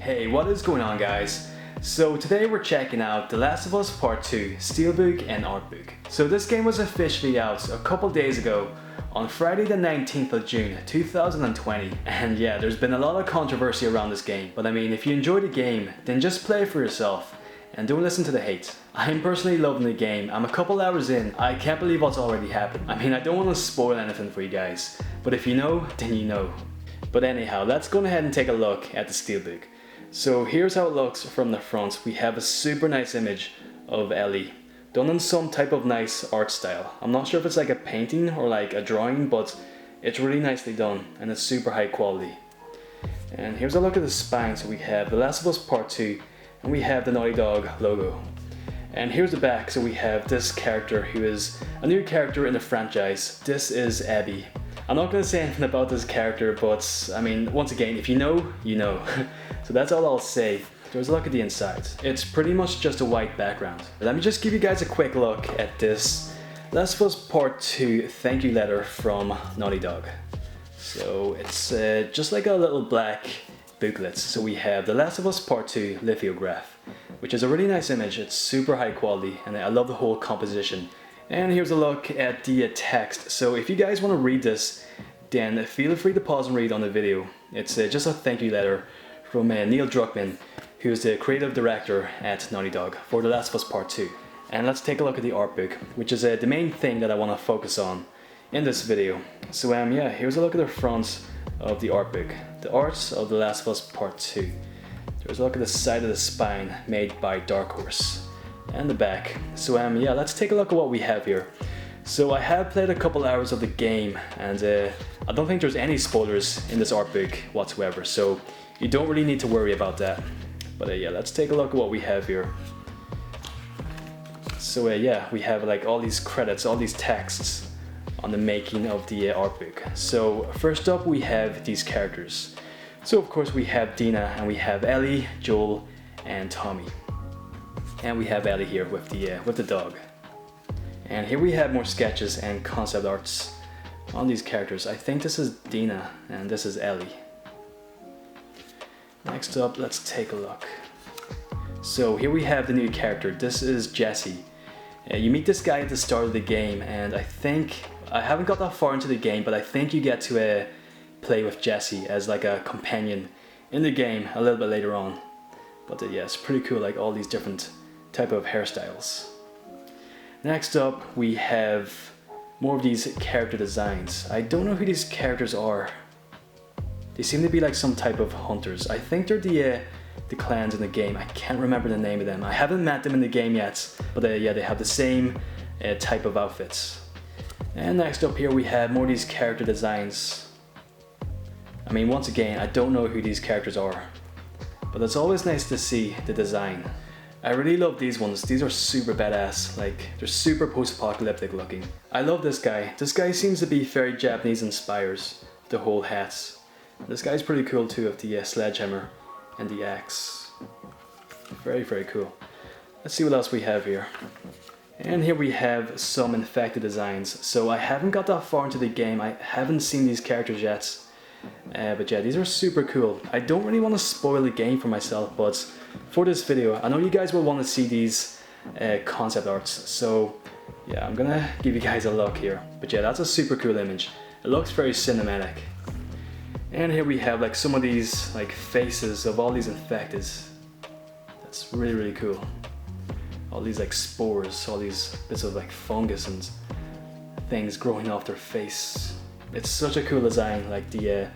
Hey, what is going on, guys? So today we're checking out The Last of Us Part 2 Steelbook and Artbook. So this game was officially out a couple days ago on Friday the 19th of June 2020, and yeah, there's been a lot of controversy around this game, but I mean, if you enjoy the game, then just play it for yourself and don't listen to the hate. I'm personally loving the game. I'm a couple hours in. I can't believe what's already happened. I mean, I don't want to spoil anything for you guys, but if you know, then you know. But anyhow, let's go ahead and take a look at the Steelbook. So here's how it looks from the front. We have a super nice image of Ellie, done in some type of nice art style. I'm not sure if it's like a painting or like a drawing, but it's really nicely done and it's super high quality. And here's a look at the spine. So we have The Last of Us Part 2 and we have the Naughty Dog logo. And here's the back. So we have this character who is a new character in the franchise. This is Abby. I'm not going to say anything about this character, but I mean, once again, if you know, you know. So that's all I'll say. There's a look at the inside. It's pretty much just a white background. Let me just give you guys a quick look at this Last of Us Part 2 thank you letter from Naughty Dog. So it's just like a little black booklet. So we have The Last of Us Part 2 lithograph, which is a really nice image. It's super high quality and I love the whole composition. And here's a look at the text. So if you guys want to read this, then feel free to pause and read on the video. It's just a thank you letter from Neil Druckmann, who's the creative director at Naughty Dog for The Last of Us Part 2. And let's take a look at the art book, which is the main thing that I want to focus on in this video. So yeah, here's a look at the front of the art book. The art of The Last of Us Part 2. There's a look at the side of the spine made by Dark Horse. And the back. So yeah, let's take a look at what we have here. So I have played a couple hours of the game and I don't think there's any spoilers in this art book whatsoever, so you don't really need to worry about that. But yeah, let's take a look at what we have here. So yeah, we have like all these credits, all these texts on the making of the art book. So first up we have these characters. So of course we have Dina and we have Ellie, Joel and Tommy. And we have Ellie here with the dog. And here we have more sketches and concept arts on these characters. I think this is Dina and this is Ellie. Next up, let's take a look. So here we have the new character. This is Jesse. You meet this guy at the start of the game, and I haven't got that far into the game, but I think you get to play with Jesse as like a companion in the game a little bit later on. But yeah, it's pretty cool, like all these different type of hairstyles. Next up we have more of these character designs. I don't know who these characters are. They seem to be like some type of hunters. I think they're the clans in the game. I can't remember the name of them. I haven't met them in the game yet, but yeah, they have the same type of outfits. And next up here we have more of these character designs. I mean, once again, I don't know who these characters are, but it's always nice to see the design. I really love these ones. These are super badass. Like, they're super post-apocalyptic looking. I love this guy. This guy seems to be very Japanese inspired. The whole hats. This guy's pretty cool too, with the sledgehammer and the axe. Very, very cool. Let's see what else we have here. And here we have some infected designs. So I haven't got that far into the game. I haven't seen these characters yet. But yeah, these are super cool. I don't really want to spoil the game for myself, but for this video, I know you guys will want to see these concept arts. So yeah, I'm gonna give you guys a look here. But yeah, that's a super cool image. It looks very cinematic. And here we have like some of these like faces of all these infected. That's really, really cool. All these like spores, all these bits of like fungus and things growing off their face. It's such a cool design. Like the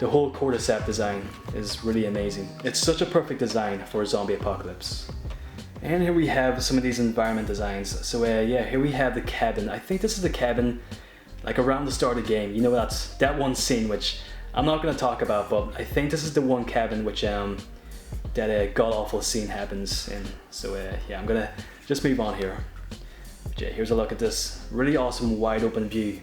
whole cordyceps design is really amazing. It's such a perfect design for a zombie apocalypse. And here we have some of these environment designs. So yeah, here we have the cabin. I think this is the cabin like around the start of the game. You know, that one scene which I'm not going to talk about, but I think this is the one cabin which that god-awful scene happens in. So yeah, I'm gonna just move on here. But yeah, here's a look at this really awesome wide open view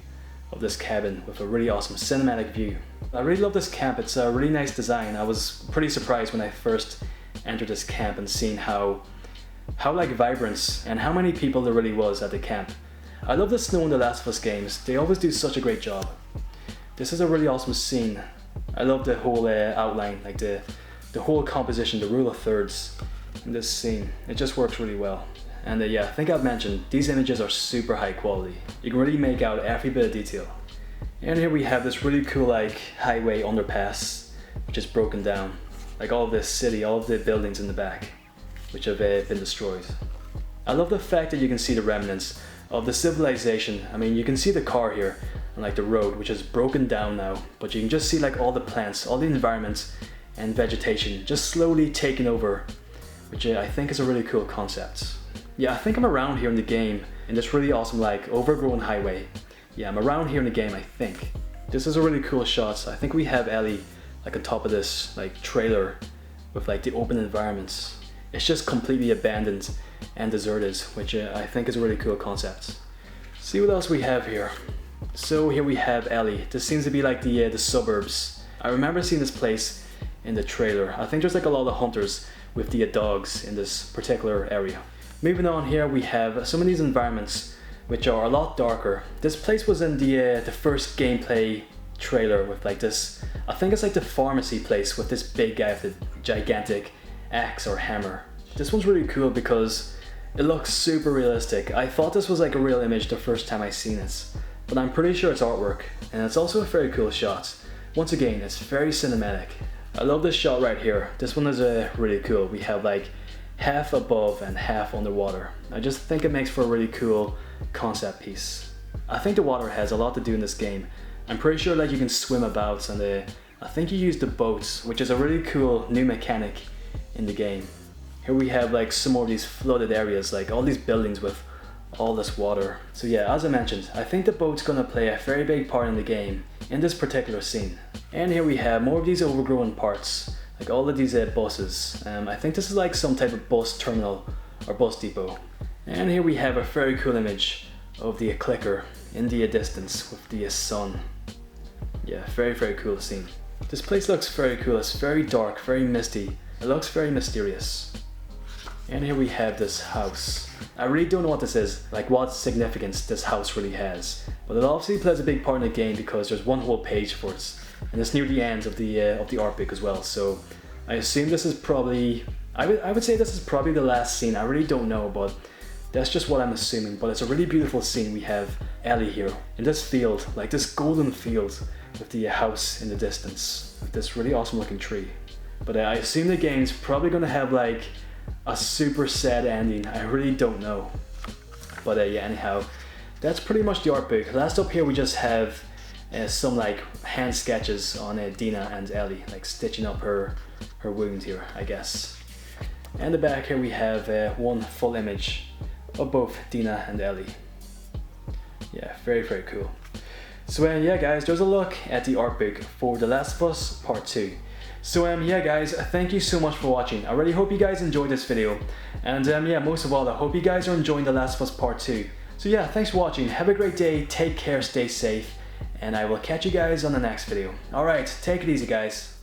of this cabin with a really awesome cinematic view. I really love this camp. It's a really nice design. I was pretty surprised when I first entered this camp and seeing how like vibrant and how many people there really was at the camp. I love the snow in the Last of Us games. They always do such a great job. This is a really awesome scene. I love the whole outline, like the the whole composition, the rule of thirds in this scene, it just works really well. And yeah, I think I've mentioned, these images are super high quality. You can really make out every bit of detail. And here we have this really cool like highway underpass, which is broken down. Like all of this city, all of the buildings in the back, which have been destroyed. I love the fact that you can see the remnants of the civilization. I mean, you can see the car here and like the road, which is broken down now, but you can just see like all the plants, all the environments and vegetation just slowly taking over, which I think is a really cool concept. Yeah, I think I'm around here in the game in this really awesome like overgrown highway. Yeah, I'm around here in the game, I think. This is a really cool shot. I think we have Ellie like on top of this like trailer with like the open environments. It's just completely abandoned and deserted, which I think is a really cool concept. See what else we have here. So here we have Ellie. This seems to be like the suburbs. I remember seeing this place in the trailer. I think there's like a lot of hunters with the dogs in this particular area. Moving on here, we have some of these environments which are a lot darker. This place was in the first gameplay trailer with like this, I think it's like the pharmacy place with this big guy with a gigantic axe or hammer. This one's really cool because it looks super realistic. I thought this was like a real image the first time I seen it, but I'm pretty sure it's artwork, and it's also a very cool shot. Once again, it's very cinematic. I love this shot right here. This one is really cool. We have like half above and half underwater. I just think it makes for a really cool concept piece. I think the water has a lot to do in this game. I'm pretty sure like you can swim about, and I think you use the boats, which is a really cool new mechanic in the game. Here we have like some more of these flooded areas, like all these buildings with all this water. So yeah, as I mentioned, I think the boat's gonna play a very big part in the game in this particular scene. And here we have more of these overgrown parts, like all of these buses. I think this is like some type of bus terminal or bus depot. And here we have a very cool image of the clicker in the distance with the sun. Yeah, very cool scene. This place looks very cool. It's very dark, very misty. It looks very mysterious. And here we have this house. I really don't know what this is, like what significance this house really has, but it obviously plays a big part in the game because there's one whole page for it, and it's near the end of the art book as well. So I assume this is probably, I would say this is probably the last scene. I really don't know, but that's just what I'm assuming. But it's a really beautiful scene. We have Ellie here in this field, like this golden field with the house in the distance, with this really awesome looking tree. But I assume the game's probably gonna have like a super sad ending. I really don't know. But yeah, anyhow, that's pretty much the art book. Last up here we just have some like hand sketches on Dina and Ellie, like stitching up her wound here, I guess. And the back here we have one full image of both Dina and Ellie. Yeah, very cool. So yeah guys, there's a look at the art book for The Last of Us Part 2. So yeah guys, thank you so much for watching. I really hope you guys enjoyed this video. And yeah, most of all, I hope you guys are enjoying The Last of Us Part 2. So yeah, thanks for watching. Have a great day, take care, stay safe, and I will catch you guys on the next video. Alright, take it easy guys.